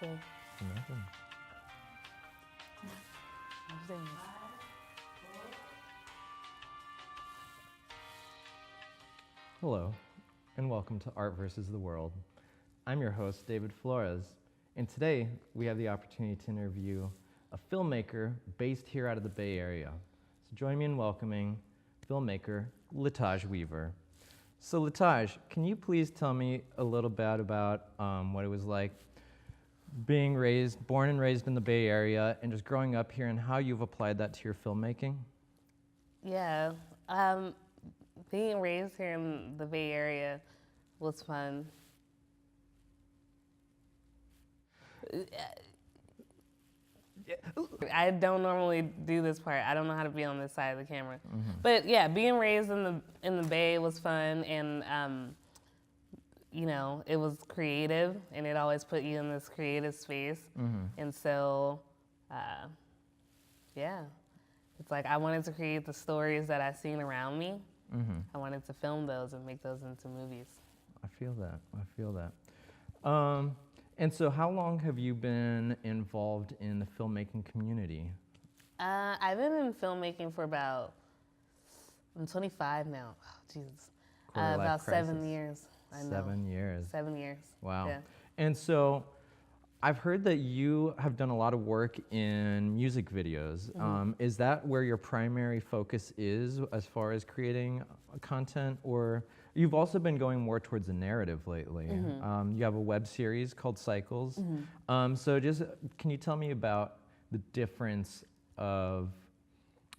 So. Imagine. Hello, and welcome to Art versus the World. I'm your host, David Flores, and today we have the opportunity to interview a filmmaker based here out of the Bay Area. So join me in welcoming filmmaker Latajh Weaver. So Latajh, can you please tell me a little bit about what it was like being born and raised in the Bay Area and just growing up here and how you've applied that to your filmmaking? Yeah, being raised here in the Bay Area was fun. I don't normally do this part. I don't know how to be on this side of the camera. Mm-hmm. But yeah, being raised in the Bay was fun, and you know, it was creative, and it always put you in this creative space. Mm-hmm. And so, yeah, it's like I wanted to create the stories that I've seen around me. Mm-hmm. I wanted to film those and make those into movies. I feel that. And so how long have you been involved in the filmmaking community? I've been in filmmaking for I'm 25 now. Oh, Jesus. About crisis. 7 years. I know. 7 years. 7 years. Wow. Yeah. And so I've heard that you have done a lot of work in music videos. Mm-hmm. Is that where your primary focus is as far as creating content, or you've also been going more towards a narrative lately? Mm-hmm. You have a web series called Cycles. Mm-hmm. So just can you tell me about the difference of,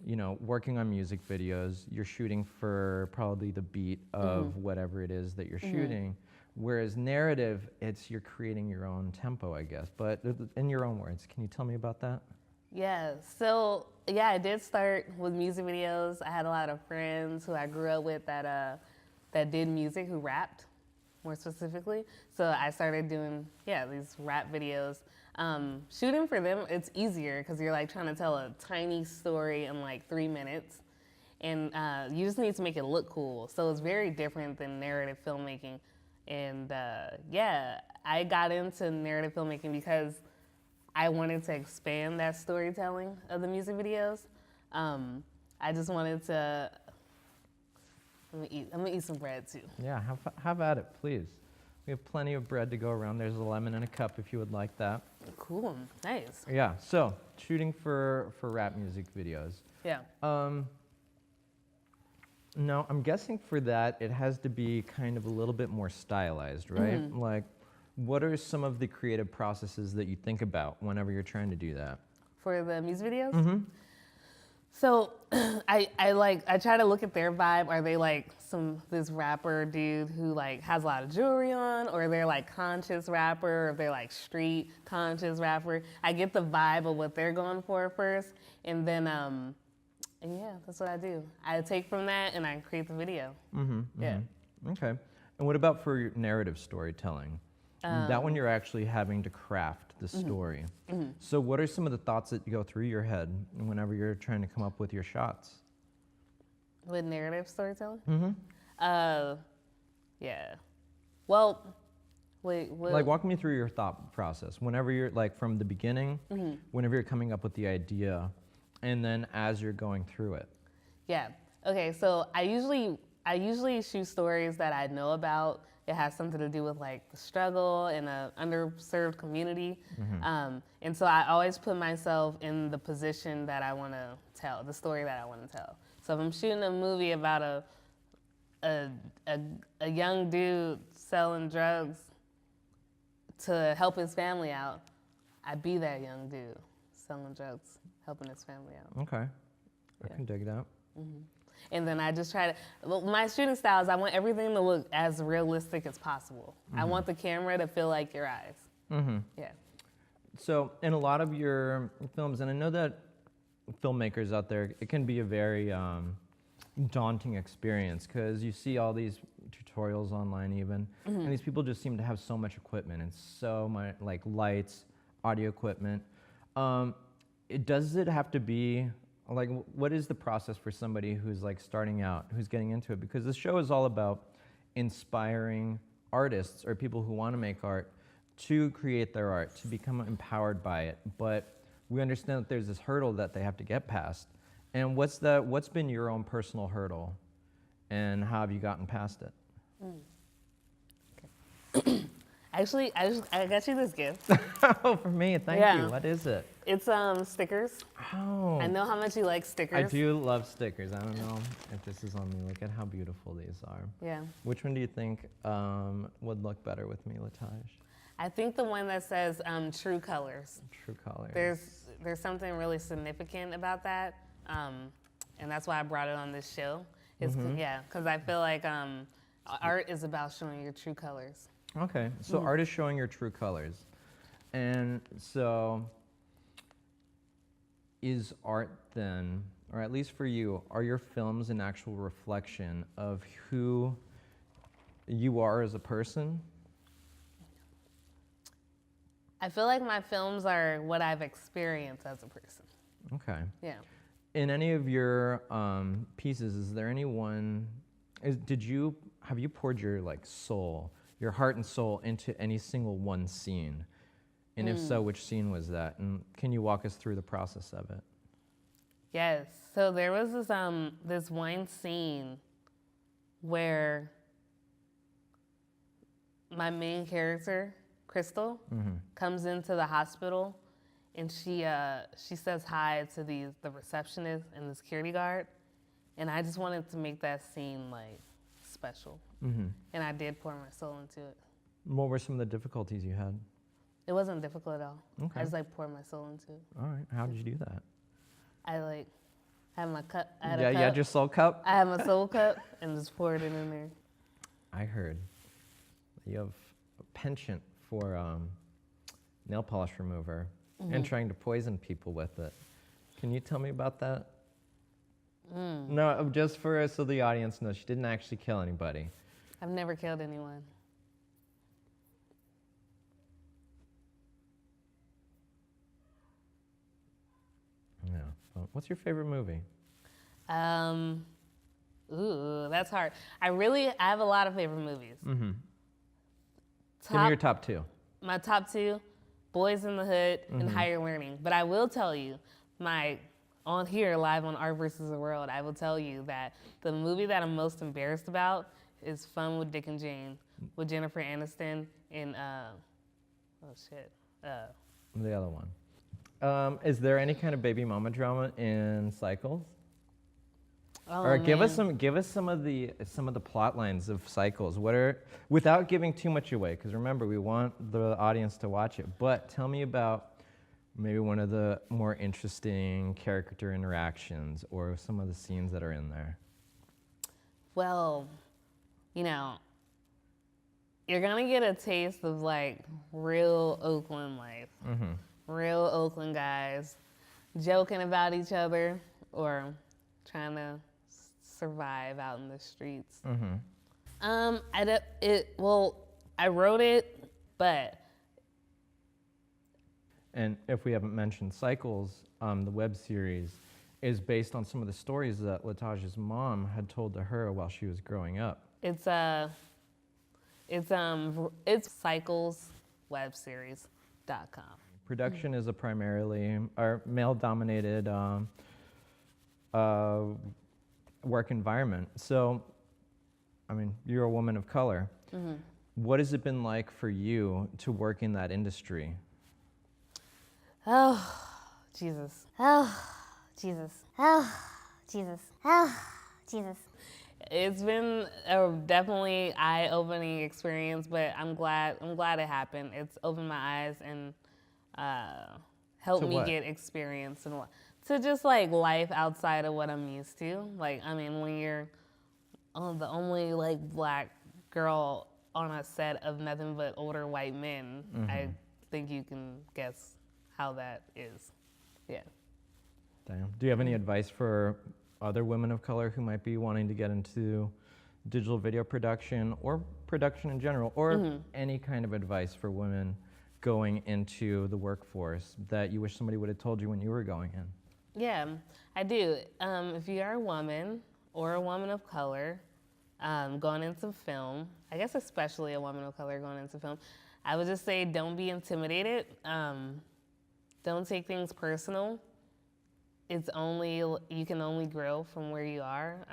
you know, working on music videos, you're shooting for probably the beat of mm-hmm. whatever it is that you're mm-hmm. shooting, whereas narrative, you're creating your own tempo, I guess. But in your own words, can you tell me about that? Yeah, so yeah, I did start with music videos. I had a lot of friends who I grew up with that did music, who rapped, more specifically. So I started doing, these rap videos. Shooting for them, it's easier because you're like trying to tell a tiny story in like 3 minutes. And you just need to make it look cool. So it's very different than narrative filmmaking. And I got into narrative filmmaking because I wanted to expand that storytelling of the music videos. I just wanted to, I'm gonna eat some bread too. Yeah, have at it, please. We have plenty of bread to go around. There's a lemon in a cup if you would like that. Cool, nice. Yeah, so shooting for rap music videos. Yeah. No, I'm guessing for that, it has to be kind of a little bit more stylized, right? Mm-hmm. Like, what are some of the creative processes that you think about whenever you're trying to do that? For the music videos? Mm-hmm. So I try to look at their vibe. Are they like this rapper dude who like has a lot of jewelry on, or they're like conscious rapper, or they're like street conscious rapper? I get the vibe of what they're going for first, and then and yeah, that's what I do. I take from that and I create the video. Mm-hmm, yeah. Mm-hmm. Okay. And what about for your narrative storytelling? That one you're actually having to craft the story. Mm-hmm. So what are some of the thoughts that go through your head whenever you're trying to come up with your shots? With narrative storytelling? Mm-hmm. Yeah. Well, wait. Like, walk me through your thought process. Whenever you're, like, from the beginning, mm-hmm. whenever you're coming up with the idea, and then as you're going through it. Yeah. Okay, so I usually shoot stories that I know about. It has something to do with like the struggle in an underserved community. Mm-hmm. And so I always put myself in the position that I want to tell, the story that I want to tell. So if I'm shooting a movie about a young dude selling drugs to help his family out, I'd be that young dude selling drugs, helping his family out. Okay, I can dig that. Mm-hmm. And then I just try to, my shooting style is I want everything to look as realistic as possible. Mm-hmm. I want the camera to feel like your eyes. Mm-hmm. Yeah. So in a lot of your films, and I know that filmmakers out there, it can be a very daunting experience because you see all these tutorials online even, mm-hmm. and these people just seem to have so much equipment and so much like lights, audio equipment. Does it have to be, like, what is the process for somebody who's like starting out, who's getting into it? Because the show is all about inspiring artists or people who want to make art to create their art, to become empowered by it, but we understand that there's this hurdle that they have to get past. And what's been your own personal hurdle, and how have you gotten past it? Actually, I got you this gift. Oh, for me, thank Yeah. you. What is it? It's stickers. Oh. I know how much you like stickers. I do love stickers. I don't know if this is on me. Look at how beautiful these are. Yeah. Which one do you think would look better with me, Latajh? I think the one that says true colors. True colors. There's something really significant about that, and that's why I brought it on this show. Yeah, because I feel like art is about showing your true colors. Okay, so art is showing your true colors. And so is art then, or at least for you, are your films an actual reflection of who you are as a person? I feel like my films are what I've experienced as a person. Okay. Yeah. In any of your pieces, is there anyone, have you poured your soul, your heart and soul into any single one scene? And if so, which scene was that? And can you walk us through the process of it? Yes. So there was this one scene where my main character, Crystal, comes into the hospital, and she says hi to the receptionist and the security guard, and I just wanted to make that scene special, and I did pour my soul into it. What were some of the difficulties you had? It wasn't difficult at all. Okay. I just poured my soul into it. All right. How did you do that? I had my cup. I had Yeah, a cup. you had your soul cup? I had my soul cup and just poured it in there. I heard that you have a penchant for nail polish remover and trying to poison people with it. Can you tell me about that? No, just so the audience knows, she didn't actually kill anybody. I've never killed anyone. Yeah. Well, what's your favorite movie? Ooh, that's hard. I have a lot of favorite movies. Mm-hmm. Give me your top two. My top two, Boys in the Hood and Higher Learning. But I will tell you, on here, live on Art versus the World, I will tell you that the movie that I'm most embarrassed about is Fun with Dick and Jane with Jennifer Aniston and, The other one. Is there any kind of baby mama drama in Cycles? Oh, Or give man. us some of the plot lines of Cycles. Without giving too much away, because remember, we want the audience to watch it. But tell me about maybe one of the more interesting character interactions or some of the scenes that are in there. Well, you're gonna get a taste of real Oakland life. Real Oakland guys joking about each other or trying to survive out in the streets. I wrote it, but. And if we haven't mentioned Cycles, the web series is based on some of the stories that Latajh's mom had told to her while she was growing up. It's cycleswebseries.com. Production is a primarily male-dominated work environment. So, you're a woman of color. What has it been like for you to work in that industry? Oh, Jesus. Oh, Jesus. Oh, Jesus. Oh, Jesus. It's been a definitely eye-opening experience, but I'm glad it happened. It's opened my eyes and helped me get experience and to just life outside of what I'm used to. When you're the only black girl on a set of nothing but older white men, I think you can guess how that is. Yeah. Damn. Do you have any advice for other women of color who might be wanting to get into digital video production or production in general, or any kind of advice for women going into the workforce that you wish somebody would have told you when you were going in? Yeah, I do. If you are a woman or a woman of color, going into film, I guess especially a woman of color going into film, I would just say don't be intimidated. Don't take things personal. You can only grow from where you are,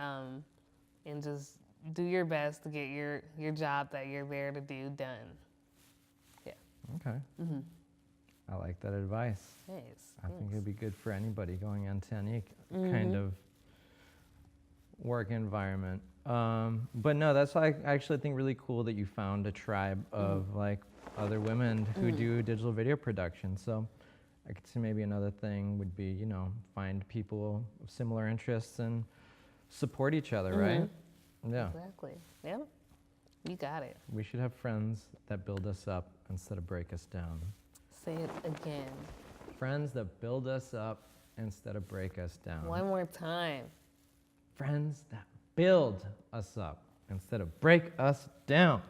and just do your best to get your job that you're there to do done. Yeah. Okay. I like that advice. Thanks. I think it'd be good for anybody going into any kind of work environment. But no, that's I actually think really cool that you found a tribe of like other women who do digital video production. So I could see maybe another thing would be, you know, find people of similar interests and support each other, right? Yeah. Exactly. Yeah. You got it. We should have friends that build us up instead of break us down. Say it again. Friends that build us up instead of break us down. One more time. Friends that build us up instead of break us down.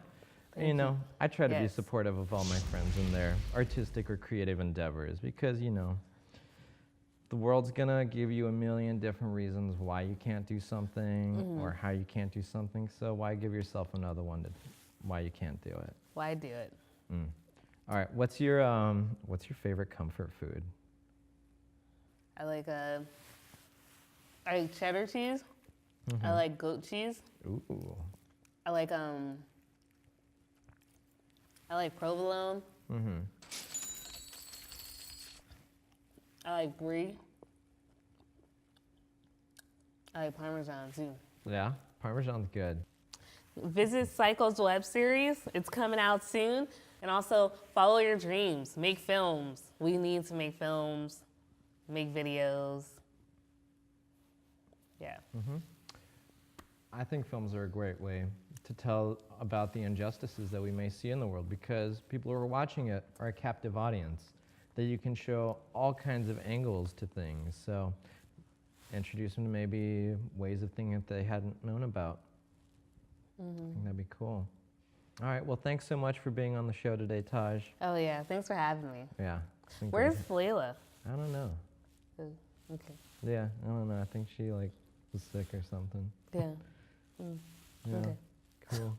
Thank You know, I try to be Yes. supportive of all my friends in their artistic or creative endeavors because, you know, the world's gonna give you a million different reasons why you can't do something or how you can't do something. So why give yourself another one to why you can't do it? Why do it? All right, what's your favorite comfort food? I like cheddar cheese. I like goat cheese. Ooh. I like provolone. I like brie. I like Parmesan too. Yeah, Parmesan's good. Visit Cycle's web series. It's coming out soon. And also follow your dreams. Make films. We need to make films, make videos. Yeah. I think films are a great way to tell about the injustices that we may see in the world because people who are watching it are a captive audience that you can show all kinds of angles to things. So introduce them to maybe ways of thinking that they hadn't known about. I think that'd be cool. All right, well, thanks so much for being on the show today, Taj. Oh yeah, thanks for having me. Yeah. it's been Where's great. Leila? I don't know. Okay. Yeah, I don't know. I think she like was sick or something. Yeah. Yeah. Okay. Cool.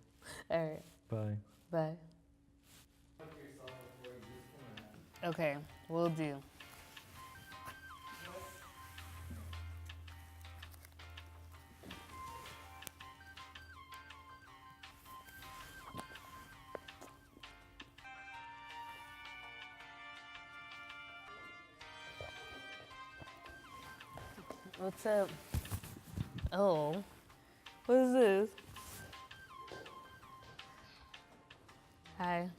All right. Bye. Bye. Okay, will do. What's up? Oh, what is this? Hi.